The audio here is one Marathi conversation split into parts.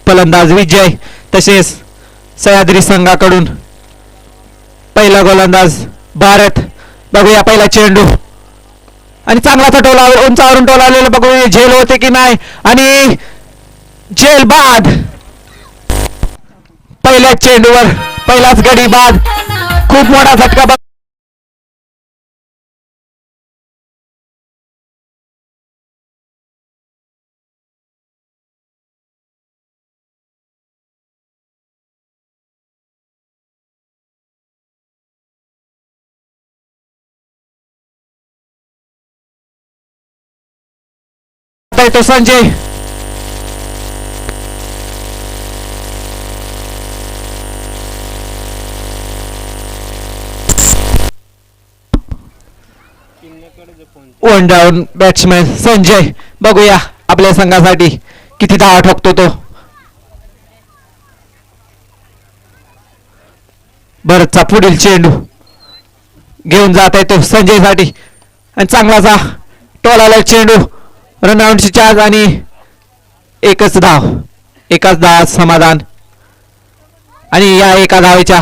फलंदाज विजय, तसेच सह्याद्री संघाकडून पहिला गोलंदाज भारत. बघूया पहिला चेंडू आणि चांगला टोला उंचावरून टोलावलेला बघूया झेल होते की नाही आणि झेल बाद. पहिल्याच चेंडूवर पहिलाच गडी बाद. खूप मोठा झटका. तो Sanjay one down batsman Sanjay. बघूया आपल्या संघासाठी किती धावा ठोकतो तो. भरतचा पुढील चेंडू घेऊन जात आहे तो संजय साठी आणि चांगलाचा टोलाला चेंडू. रनआउटची चार्ज आणि एकच धाव समाधान. आणि या एका धावेच्या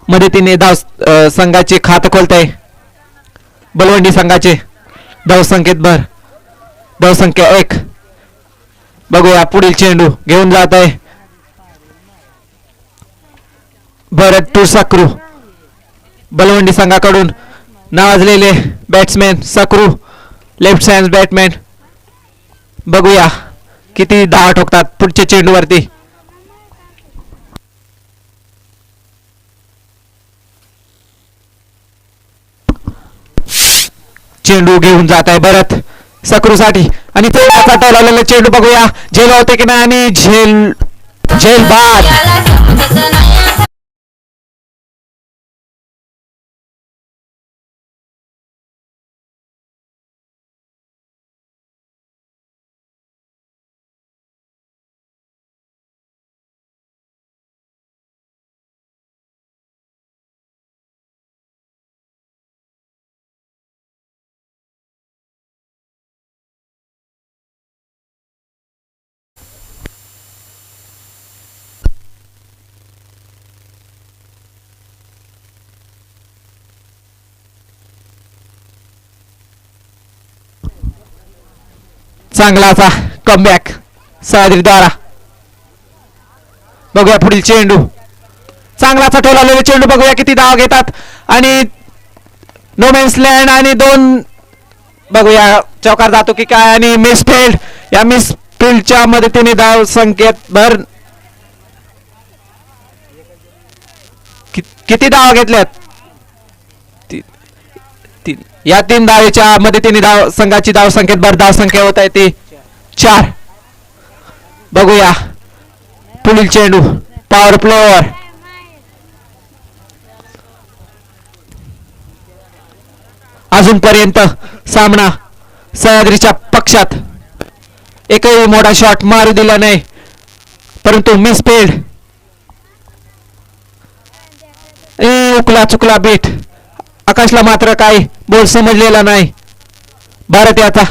मदतीने संघाचे खात खोलताय बलवंडी संघाचे. धावसंख्या 1. बघूया पुढील चेंडू घेऊन जात आहे भरत टू सक्रू. बलवंडी संघाकडून नावाजलेले बॅट्समॅन सक्रू, लेफ्ट हँड बॅट्समॅन. बघूया किती धावा ठोकतात पुढच्या चेंडूवरती. चेंडू घेऊन जात आहे भरत सक्रू साठी आणि टोलावलेला चेंडू. बघूया झेल होते की नाही आणि झेल बाद. चांगलाचा कमबॅक सह्याद्री द्वारा. बघूया पुढील चेंडू. चांगलाचा टोलावलेला चेंडू. बघूया किती धावा घेतात आणि नो मॅन्स लँड आणि 2. बघूया चौकार जातो की काय आणि मिसफिल्ड. या मिसफिल्डच्या मदतीने धाव संख्येत भर. किती धावा घेतल्यात? 3. या 3 धावेच्या मदतीने संघाची धाव संख्येत भर. धाव संख्या होत आहे ती 4. बघूया पुढील चेंडू पॉवर प्लेवर. अजूनपर्यंत सामना सह्याद्रीच्या पक्षात एकही मोठा शॉट मारू दिला नाही, परंतु मिसफिल्ड उकला चुकला बीट. आकाशला मात्र काही बोल समजलेला नाही भारत याचा.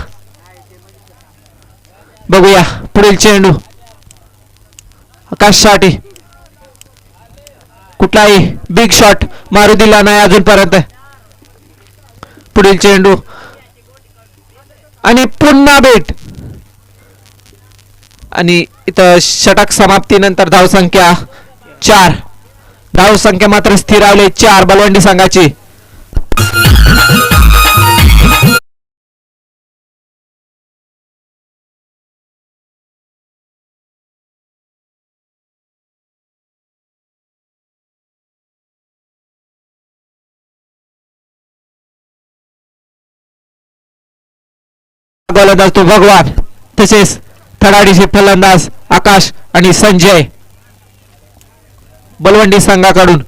बघूया पुढील चेंडू आकाशसाठी. कुठलाही बिग शॉट मारू दिला नाही अजूनपर्यंत. पुढील चेंडू आणि पुन्हा बीट आणि इथं षटक समाप्तीनंतर धावसंख्या 4. धावसंख्या मात्र स्थिरावली 4 बलवंडी संघाची. गोलंदाज तो भगवान, तसेच थडाडीचे फलंदाज आकाश आणि संजय बलवंडी संघाकडून.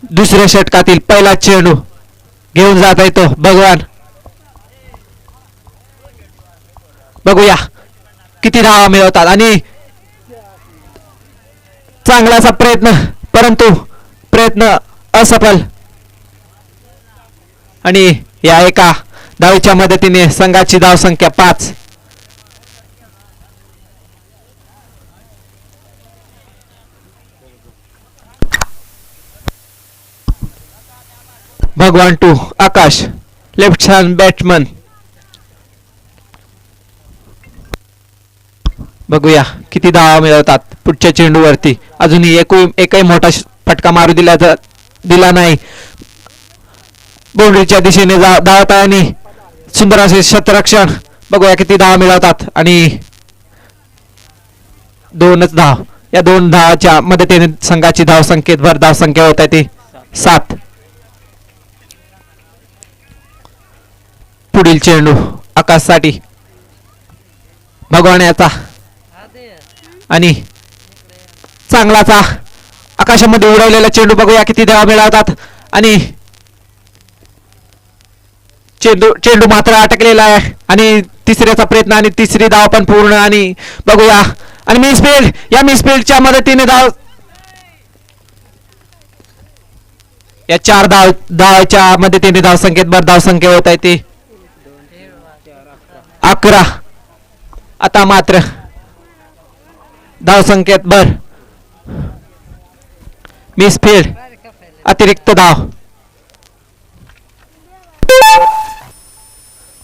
दुसऱ्या षटकातील पहिला चेंडू घेऊन जात आहे तो भगवान. बघूया किती धावा मिळवतात आणि चांगलाचा प्रयत्न, परंतु प्रयत्न असफल. आणि या एका धावेच्या मदतीने संघाची धावसंख्या 5. Bhagwan to Akash left hand batsman. बघूया किती धावा मिळवतात पुढच्या चेंडूवरती. अजूनही एकही मोठा फटका मारू दिला नाही. बाउंड्रीच्या दिशेने धावत आहे आणि सुंदर असे शतरक्षण. बघूया किती धावा मिळवतात आणि 2च धाव. या 2 धावाच्या मदतीने संघाची धाव संख्येत धाव संख्या होत आहे ती 7. पुढील चेंडू आकाशसाठी. भगवान याचा आणि चांगलाचा आकाशामध्ये उडवलेला चेंडू. बघूया किती धावा मिळवतात आणि चेंडू मात्र अटकलेला आहे आणि तिसऱ्याचा प्रयत्न आणि तिसरी धाव पण पूर्ण. आणि बघूया आणि मिसफील्ड. या मिसफील्डच्या मदतीने या 4 धावाच्या मदतीने धाव संख्येत धाव संख्या होत आहे ती 11. आता मात्र धाव संख्येत मिसफील्ड अतिरिक्त धाव.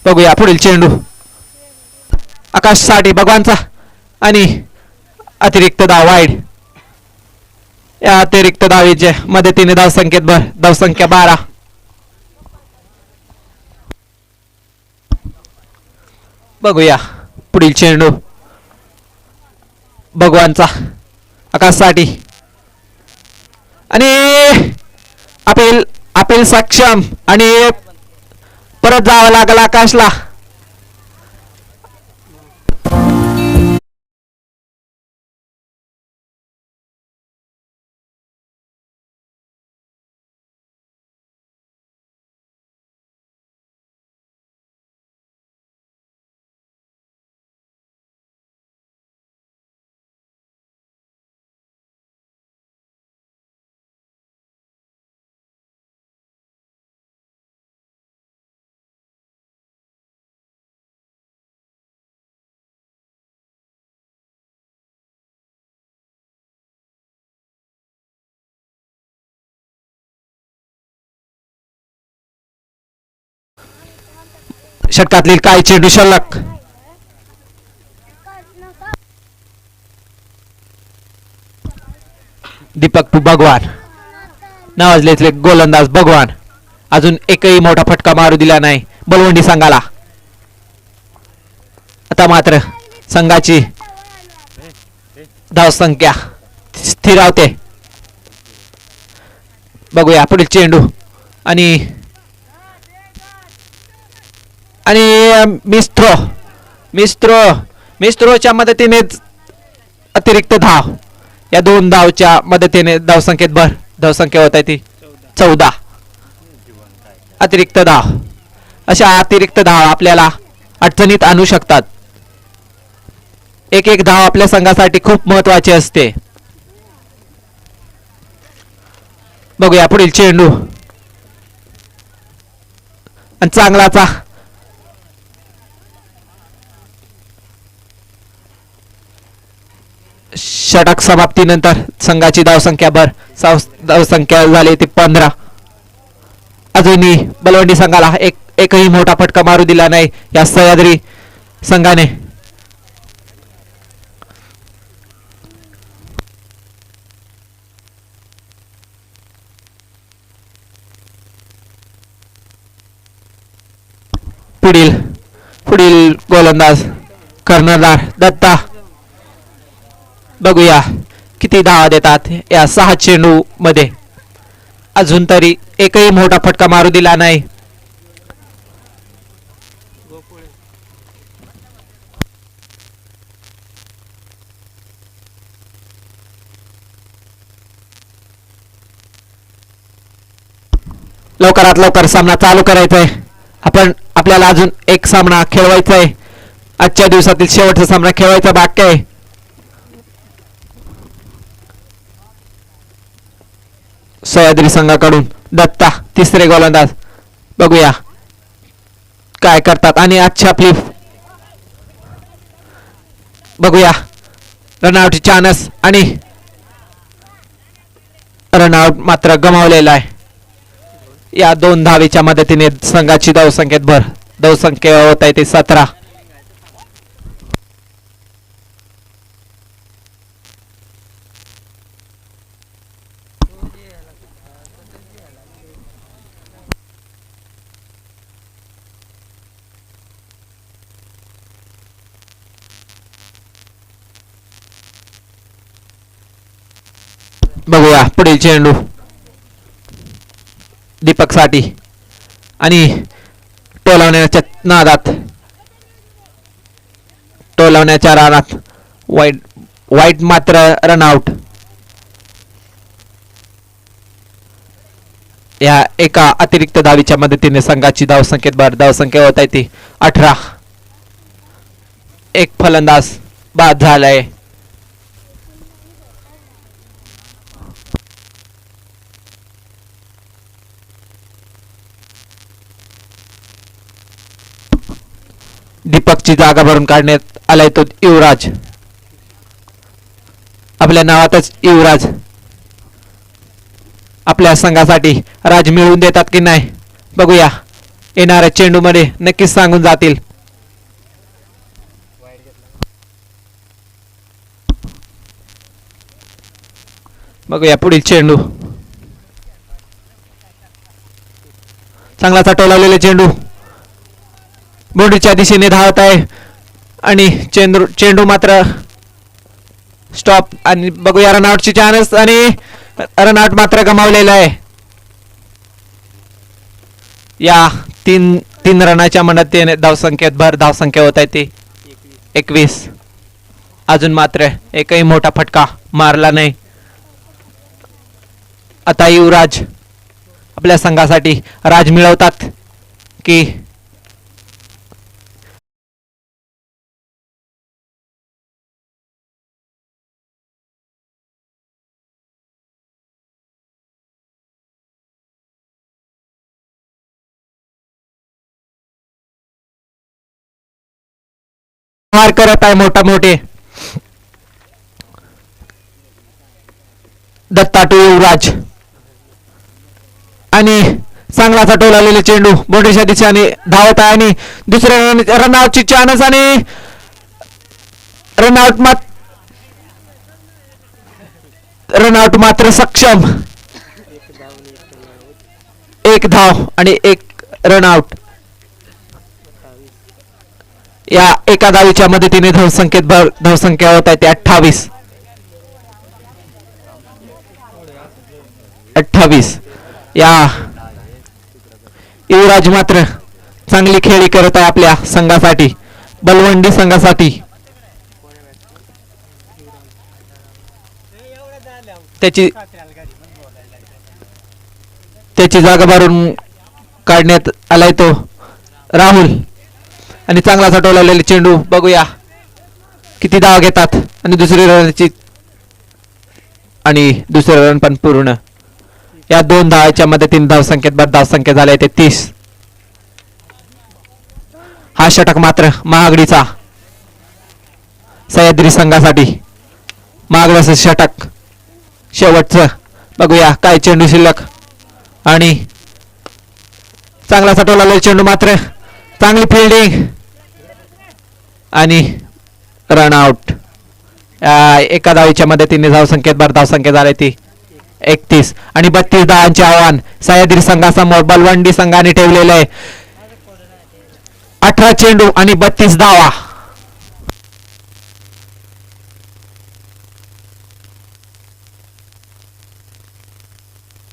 बघूया पुढील चेंडू आकाशसाठी भगवानचा आणि अतिरिक्त धाव वाईड. या अतिरिक्त धावेच्या मदतीने धाव संख्येत धाव संख्या 12. बघूया पुढील चेंडू भगवानचा आकाशसाठी आणि अपील सक्षम आणि परत जावं लागलं आकाशला. षटकातील काही चेंडू शिल्लक. दीपक भगवान नावाजलेले गोलंदाज भगवान अजून एकही मोठा फटका मारू दिला नाही बलवंडी संघाला. आता मात्र संघाची धाव संख्या स्थिरावते. बघूया पुढील चेंडू आणि मिस्त्रोच्या मदतीने अतिरिक्त धाव. या 2 धावच्या मदतीने धाव संख्येत धाव संख्या होत आहे ती 14. अतिरिक्त धाव. अशा अतिरिक्त धाव आपल्याला अडचणीत आणू शकतात. एक धाव आपल्या संघासाठी खूप महत्वाची असते. बघूया पुढील चेंडू आणि चांगलाचा षटक समाप्तीनंतर संघाची धाव संख्या धाव संख्या झाली ती 15. अजूनही बलवंडी संघाला एकही मोठा फटका मारू दिला नाही या सह्याद्री संघाने. पुढील गोलंदाज कर्णधार दत्ता. बघूया किती धावा देतात या 6 चेंडू मध्ये. अजून तरी एकही मोठा फटका मारू दिला नाही. लवकरात लवकर सामना चालू करायचा आहे. आपल्याला अजून एक सामना खेळवायचा आहे. आजच्या दिवसातील शेवटचा सामना खेळवायचा बाकी आहे. सह्याद्री संघाकडून दत्ता तिसरे गोलंदाज. बघूया काय करतात आणि आजची आपली बघूया रनआउटची चान्स आणि रनआउट मात्र गमावलेला आहे. या 2 धावेच्या मदतीने संघाची धावसंख्येत भर. धावसंख्या होत आहे ते 17. बघूया पुढील चेंडू दीपक साठी आणि टोलावण्याच्या नादात, टोलावण्याच्या रानात वाईट मात्र रनआउट. या एका अतिरिक्त धावीच्या मदतीने संघाची धावसंख्येत भर. धावसंख्या होत आहे ती 18. एक फलंदाज बाद झालाय. दीपकची जागा भरून काढण्यात आलाय तो युवराज. आपल्या नावातच युवराज. आपल्या संघासाठी राज मिळवून देतात की नाही बघूया. येणाऱ्या चेंडू मध्ये नक्कीच सांगून जातील. बघूया पुढील चेंडू. चांगला टोलावलेला चेंडू बाउंड्रीच्या दिशेने धावत आहे आणि चेंडू मात्र स्टॉप. आणि बघूया रनआउटची चान्स आणि रनआउट मात्र गमावलेला आहे. या तीन रनाच्या मदतीने धावसंख्येत भर. धावसंख्या होत आहे ती 21. अजून मात्र एकही मोठा फटका मारला नाही. आता युवराज आपल्या संघासाठी राज मिळवतात की हार करत आहे मोठे दत्ताटू युवराज. आणि चांगला टोलावलेला चेंडू बाउंड्रीच्या दिशेने धावत आहे आणि दुसऱ्या रनआउटची चान्स आणि रनआउट मात्र सक्षम. 1 धाव आणि 1 रनआउट. या एका धावीच्या मदतीने धावसंख्या होत आहे ते 28. या युवराज मात्र चांगली खेळी करत आहे आपल्या संघासाठी, बलवंडी संघासाठी. त्याची जागा भरून काढण्यात आलाय तो राहुल. आणि चांगला टोलावलेला चेंडू बघूया किती धाव घेतात. आणि दुसरे रन पण पूर्ण. या 2 धावाच्या मदतीने धावसंख्या झाली ते 30. हा षटक मात्र महागडीचा सह्याद्री संघासाठी. महागड्याचं षटक शेवटचं. बघूया काय चेंडू शिल्लक. आणि चांगला टोलावलेला चेंडू मात्र चांगली फिल्डिंग आणि रनआउट. एका धावीच्या मदतीने धावसंख्या झाली ती 31. आणि 32 धावांचे आव्हान सह्याद्री संघासमोर बलवंडी संघाने ठेवलेले आहे. 18 चेंडू आणि 32 धावा.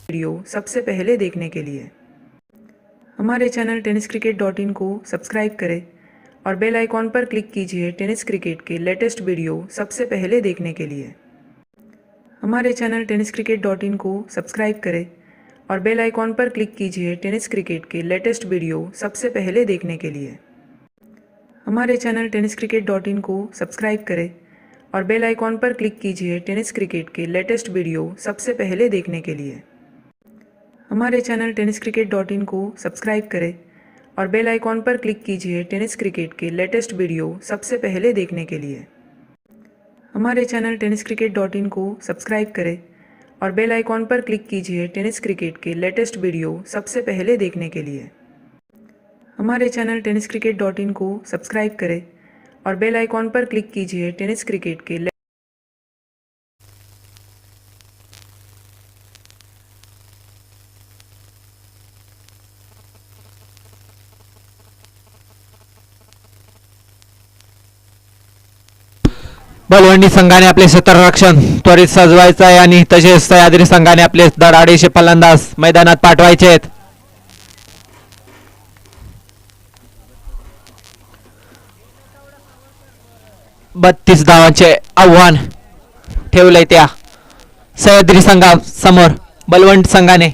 वीडियो सबसे पहले देखने के लिए हमारे चैनल tenniscricket.in को सब्सक्राइब करें और बेल आइकॉन पर क्लिक कीजिए टेनिस क्रिकेट के लेटेस्ट वीडियो सबसे पहले देखने के लिए. हमारे चैनल tenniscricket.in को सब्सक्राइब करें और बेल आइकॉन पर क्लिक कीजिए टेनिस क्रिकेट के लेटेस्ट वीडियो सबसे पहले देखने के लिए. हमारे चैनल tenniscricket.in को सब्सक्राइब करें और बेल आइकॉन पर क्लिक कीजिए टेनिस क्रिकेट के लेटेस्ट वीडियो सबसे पहले देखने के लिए. हमारे चैनल tenniscricket.in को सब्सक्राइब करें और बेल आइकॉन पर क्लिक कीजिए टेनिस क्रिकेट के लेटेस्ट वीडियो सबसे पहले देखने के लिए. हमारे चैनल tenniscricket.in को सब्सक्राइब करें और बेल आइकॉन पर क्लिक कीजिए टेनिस क्रिकेट के लेटेस्ट वीडियो सबसे पहले देखने के लिए। हमारे चैनल tenniscricket.in को सब्सक्राइब करें और बेल आइकॉन पर क्लिक कीजिए टेनिस क्रिकेट के बलवंडी संघाने आपले क्षेत्ररक्षण त्वरित सजवायचं आहे आणि तसेच सह्याद्री संघाने आपले धडाडीचे फलंदाज मैदानात पाठवायचे आहेत. बत्तीस धावांचे आव्हान ठेवलंय त्या सह्याद्री संघासमोर बलवंत संघाने.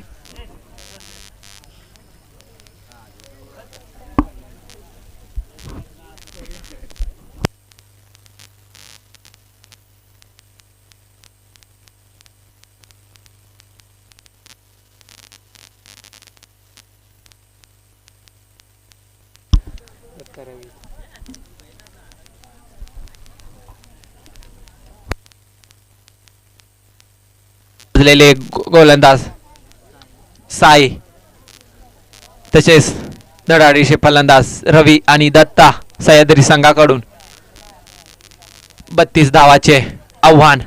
गोलंदाज साई तसेच धडाडीचे फलंदाज रवी आणि दत्ता सह्याद्री संघाकडून 32 धावाचे आव्हान.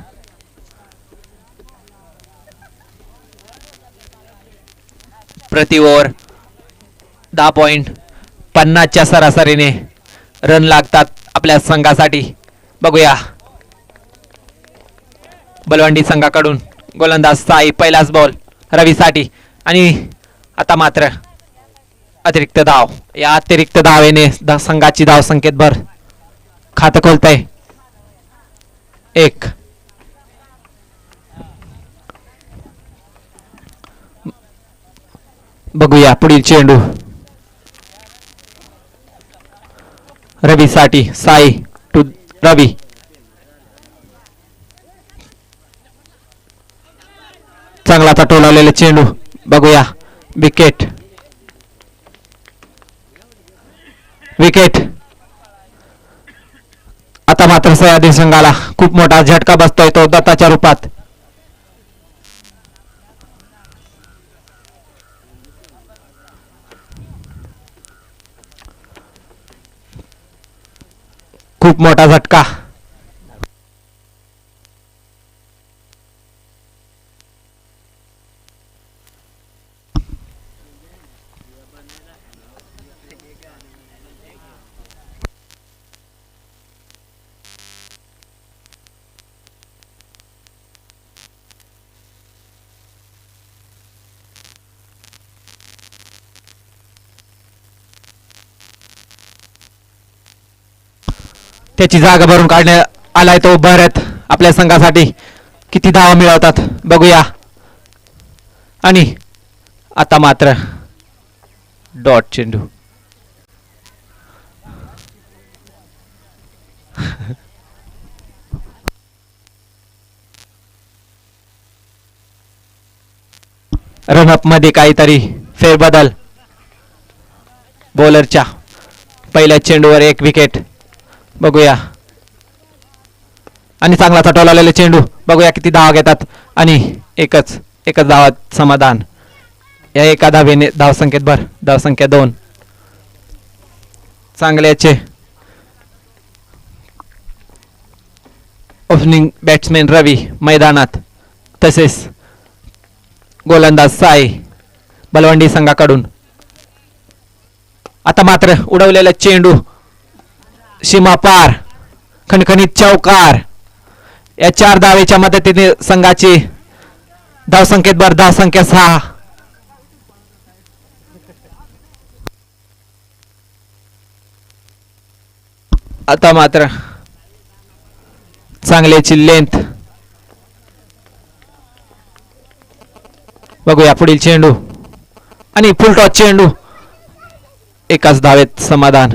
प्रति ओव्हर 10.50च्या सरासरीने रन लागतात आपल्या संघासाठी. बघूया बलवंडी संघाकडून गोलंदाज साई पहिलाच बॉल रवीसाठी आणि आता मात्र अतिरिक्त धाव. या अतिरिक्त धावेने संघाची धाव संख्येत भर खातं खोलतंय. एक बघूया पुढील चेंडू रवीसाठी. साई टू रवी. चांगला टोलावलेला चेंडू. बघूया विकेट. विकेट. आता मात्र सह्याद्री संघाला खूप मोठा झटका बसतोय तो दत्ताच्या रूपात. खूप मोठा झटका. त्याची जागा भरून काढण्यात आलाय तो भारत आपल्या संघासाठी. किती धावा मिळवतात बघूया. आणि आता मात्र डॉट चेंडू. रनअप मध्ये काहीतरी फेरबदल. बॉलरच्या पहिल्या चेंडूवर एक विकेट. बघूया आणि चांगला टोलावलेला चेंडू. बघूया किती धावा घेतात आणि एकच धावात समाधान. या एका धावेने धावसंख्येत भर. धावसंख्या 2. चांगल्याचे ओपनिंग बॅट्समॅन रवी मैदानात तसेच गोलंदाज साई बलवंडी संघाकडून. आता मात्र उडवलेला चेंडू सीमा पार. खणखणीत चौकार. या 4 धावेच्या मदतीने संघाची धावसंख्येत भर. धावसंख्या 6. आता मात्र चांगल्याची लेंथ. बघूया पुढील चेंडू आणि फुल टॉस चेंडू. एकाच धावेत समाधान.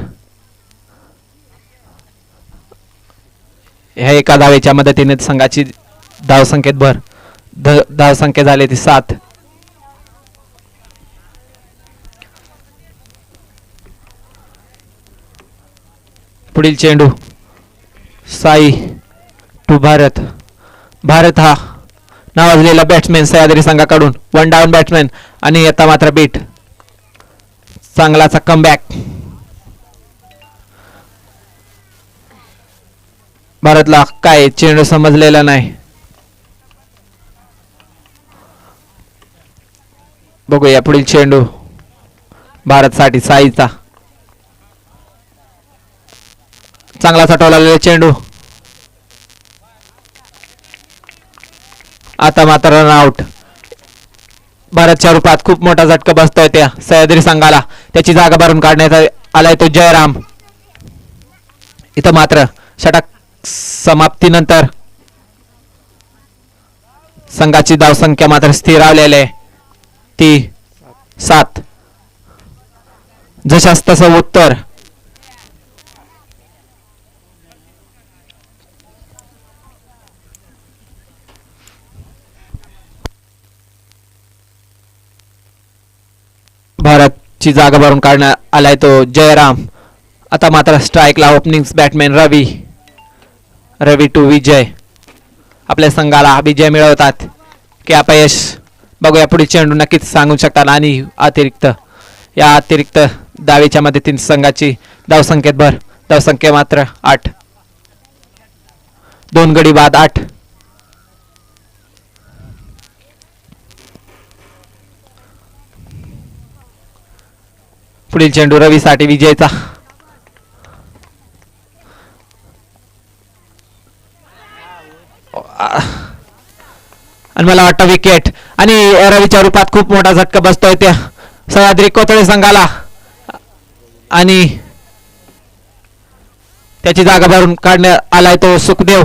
ह्या एका धावेच्या मदतीने संघाची धावसंख्येत भर. धावसंख्या झाली ती 7. पुढील चेंडू साई टू भारत. भारत हा नावाजलेला बॅट्समॅन सह्याद्री संघाकडून 1 डाऊन बॅट्समॅन आणि आता मात्र बीट. चांगलाचा कमबॅक. भारतला काय चेंडू समजलेला नाही. बघूया पुढील चेंडू भारतसाठी साईचा. चांगला सटवलेला चेंडू. आता मात्र रन आउट. भारतच्या रूपात खूप मोठा झटका बसतोय त्या सह्याद्री संघाला. त्याची जागा भरून काढण्यात आलाय तो जयराम. इथं मात्र षटक समाप्तीनंतर संघाची धावसंख्या मात्र स्थिरावलेली आहे ती 7. जशास तसं उत्तर. भारतची जागा भरून काढण्यात आलाय तो जयराम. आता मात्र स्ट्राईकला ओपनिंग बॅट्समॅन रवी टू विजय. आपल्या संघाला विजय मिळवतात की अपयश बघूया पुढील चेंडू नक्कीच सांगू शकतात. आणि अतिरिक्त दावेच्या मदतीने संघाची धावसंख्येत भर. धावसंख्या मात्र 8. 2 गडी बाद 8. पुढील चेंडू रवीसाठी विजयचा. आणि मला वाटतं विकेट. आणि रवीच्या रूपात खूप मोठा झटका बसतोय त्या सह्याद्री कोथळे संघाला. आणि त्याची जागा भरून काढण्यात आलाय तो सुखदेव.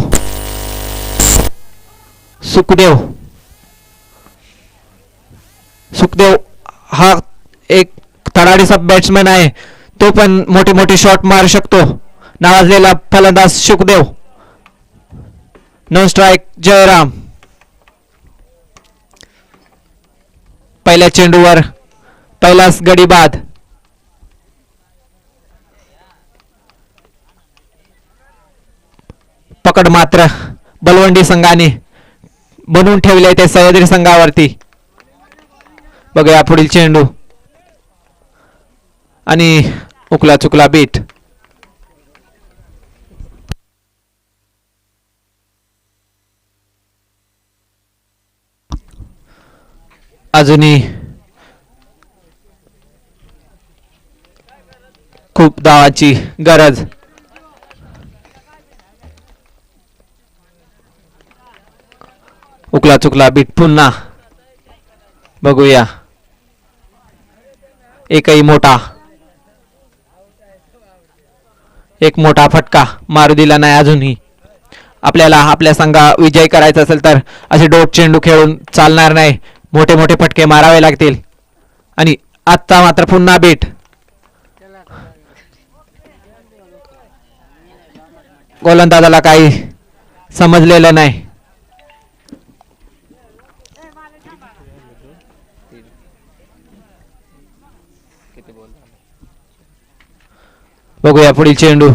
सुखदेव हा एक धडाडीचा बॅट्समॅन आहे. तो पण मोठे मोठे शॉट मारू शकतो. नावाजलेला फलंदाज सुखदेव. No strike Jairam. पहिल्या चेंडूवर पहिलाच गडी बाद. पकड मात्र बलवंडी संघाने बनवून ठेवले ते सह्याद्री संघावरती. बघूया पुढील चेंडू. आणि उकला चुकला बीट. अजूनही खूप धावाची गरज. उकला चुकला बीट पुन्हा. बघूया एक मोठा फटका मारू दिला नाही अजूनही. आपल्याला आपल्या संघा विजय करायचा असेल तर असे डोट चेंडू खेळून चालणार नाही. मोठे मोठे फटके मारावे लागतील. आणि आता मात्र पुन्हा बीट. गोलंदाजाला काही समजलेलं नाही. बघूया पुढील चेंडू.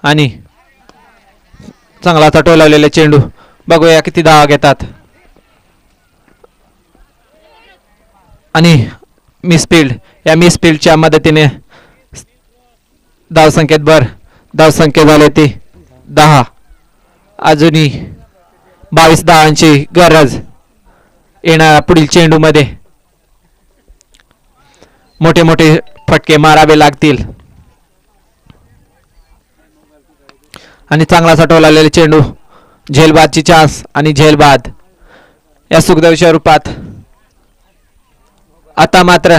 आणि चांगला टोलावलेला चेंडू. बघूया किती धावा घेतात. आणि मिसफिल्ड. या मिसफिल्डच्या मदतीने धावसंख्येत भर. धावसंख्या झाली ती 10. अजूनही 22 धावांची गरज. येणाऱ्या पुढील चेंडू मध्ये मोठे मोठे फटके मारावे लागतील. आणि चांगला सटवलेला चेंडू. झेलबादची चान्स आणि झेलबाद या सुखदेवच्या रूपात. आता मात्र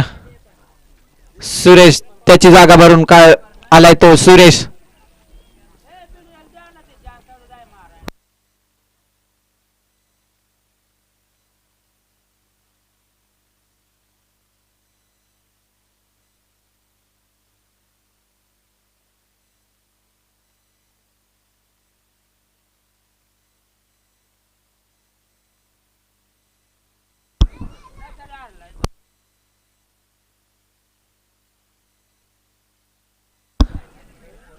सुरेश त्याची जागा भरून काय आलाय तो सुरेश.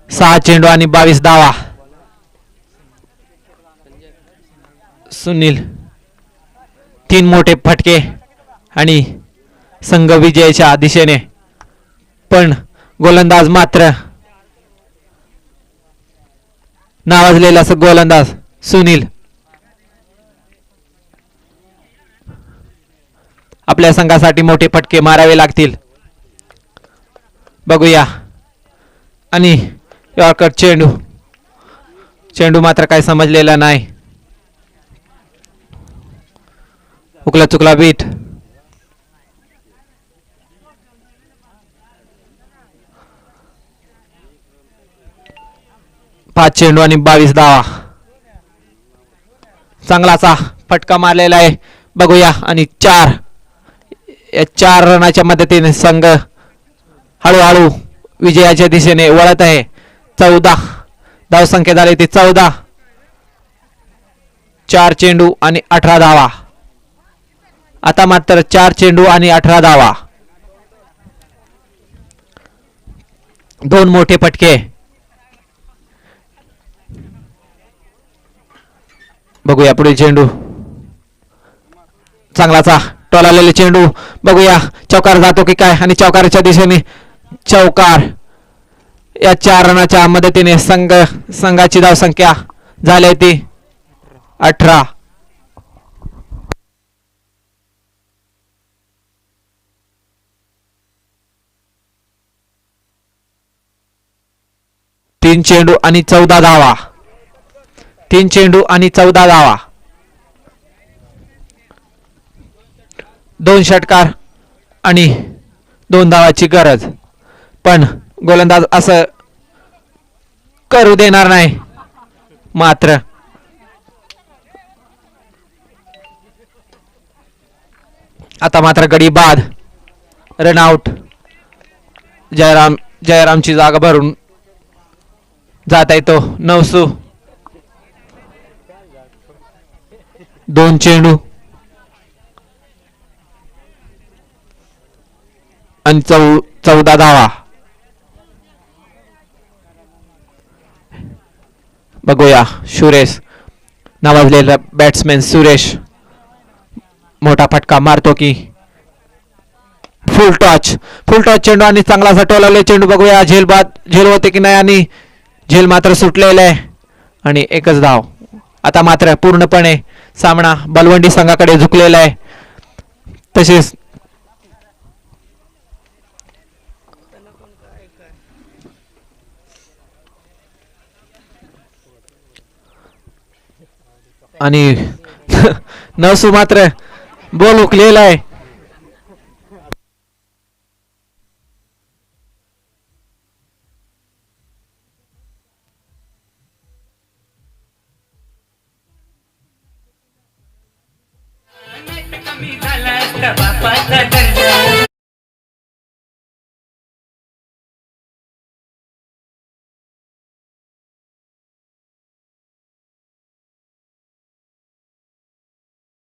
सहा चेंडू आणि 22 धावा. सुनील तीन मोठे फटके आणि संघ विजयाच्या दिशेने. पण गोलंदाज मात्र नावाजलेला गोलंदाज सुनील आपल्या संघासाठी मोठे फटके मारावे लागतील. बघूया. आणि यॉर्कर चेंडू मात्र काही समजलेला नाही. हुकला चुकला बीट. पाच चेंडू आणि 22 धावा. चांगलाचा फटका मारलेला आहे. बघूया. आणि या 4 रनाच्या मदतीने संघ हळूहळू विजयाच्या दिशेने वळत आहे. 14 धावसंख्या झाली ती 14. 4 चेंडू आणि 18 धावा. आता मात्र 4 चेंडू आणि 18 धावा. 2 मोठे फटके. बघूया पुढे चेंडू. चांगलाचा टोलालेले चेंडू. बघूया चौकार जातो की काय. आणि चौकाराच्या दिशेने चौकार. या 4 रनाच्या मदतीने संघाची धावसंख्या झाली ती 18. तीन चेंडू आणि 14 धावा. 3 चेंडू आणि 14 धावा. 2 षटकार आणि 2 धावाची गरज. पण गोलंदाज असं करू देणार नाही. मात्र आता मात्र गडी बाद. रनआउट. जयरामची जागा भरून जाता येतो. नवसू. 2 चेंडू आणि 14 धावा. बघूया सुरेश नावाजलेला बॅट्समॅन सुरेश मोठा फटका मारतो की. फुल टॉच चेंडू आणि चांगला टोलावले चेंडू. बघूया झेल होते की नाही. आणि झेल मात्र सुटलेला आहे. आणि एकच धाव. आता मात्र पूर्णपणे सामना बलवंडी संघाकडे झुकलेला आहे. तसेच आणि नसू मात्र बॉल हुकलेला आहे. कमी झाला बापाचा दर्जा.